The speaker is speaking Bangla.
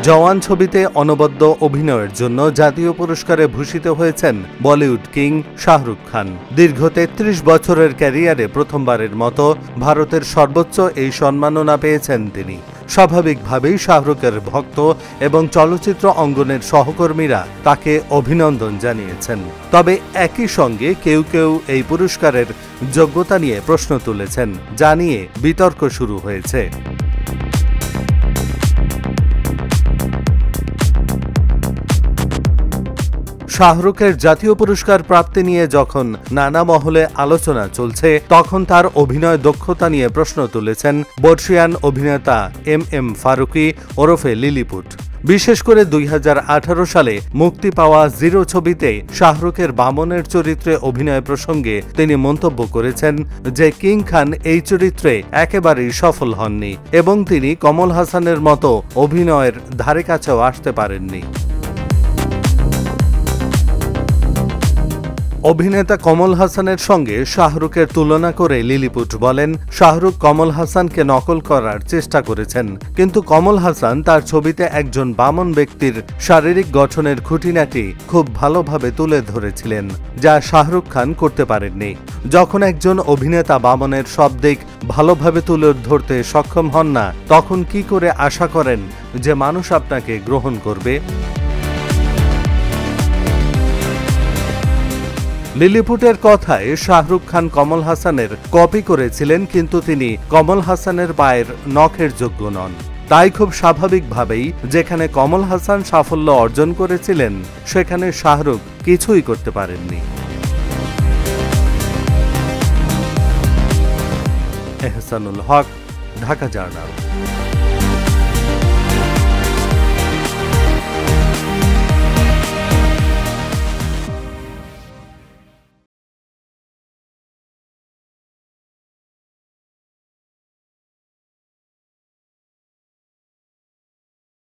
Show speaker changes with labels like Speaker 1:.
Speaker 1: জওয়ান ছবিতে অনবদ্য অভিনয়ের জন্য জাতীয় পুরস্কারে ভূষিত হয়েছেন বলিউড কিং শাহরুখ খান। দীর্ঘ ৩৩ বছরের ক্যারিয়ারে প্রথমবারের মতো ভারতের সর্বোচ্চ এই সম্মাননা পেয়েছেন তিনি। স্বাভাবিকভাবেই শাহরুখের ভক্ত এবং চলচ্চিত্র অঙ্গনের সহকর্মীরা তাকে অভিনন্দন জানিয়েছেন। তবে একই সঙ্গে কেউ কেউ এই পুরস্কারের যোগ্যতা নিয়ে প্রশ্ন তুলেছেন, যা নিয়ে বিতর্ক শুরু হয়েছে। শাহরুখের জাতীয় পুরস্কার প্রাপ্তি নিয়ে যখন নানা মহলে আলোচনা চলছে, তখন তার অভিনয় দক্ষতা নিয়ে প্রশ্ন তুলেছেন বর্ষিয়ান অভিনেতা এম ফারুকী ওরফে লিলিপুট। বিশেষ করে ২০১৮ সালে মুক্তি পাওয়া জিরো ছবিতে শাহরুখের বামনের চরিত্রে অভিনয় প্রসঙ্গে তিনি মন্তব্য করেছেন যে কিং খান এই চরিত্রে একেবারেই সফল হননি এবং তিনি কমল হাসানের মতো অভিনয়ের ধারে কাছেও আসতে পারেননি। অভিনেতা কমল হাসানের সঙ্গে শাহরুখের তুলনা করে লিলিপুট বলেন, শাহরুখ কমল হাসানকে নকল করার চেষ্টা করেছেন, কিন্তু কমল হাসান তার ছবিতে একজন বামন ব্যক্তির শারীরিক গঠনের খুঁটিনাটি খুব ভালোভাবে তুলে ধরেছিলেন, যা শাহরুখ খান করতে পারেননি। যখন একজন অভিনেতা বামনের সব দিক ভালোভাবে তুলে ধরতে সক্ষম হন না, তখন কি করে আশা করেন যে মানুষ আপনাকে গ্রহণ করবে? লিলিপুটের কথায় শাহরুখ খান কমল হাসানের কপি করেছিলেন, কিন্তু তিনি কমল হাসানের পায়ের নখের যোগ্য নন। তাই খুব স্বাভাবিকভাবেই যেখানে কমল হাসান সাফল্য অর্জন করেছিলেন, সেখানে শাহরুখ কিছুই করতে পারেননি। এহসানুল হক, ঢাকা জার্নাল।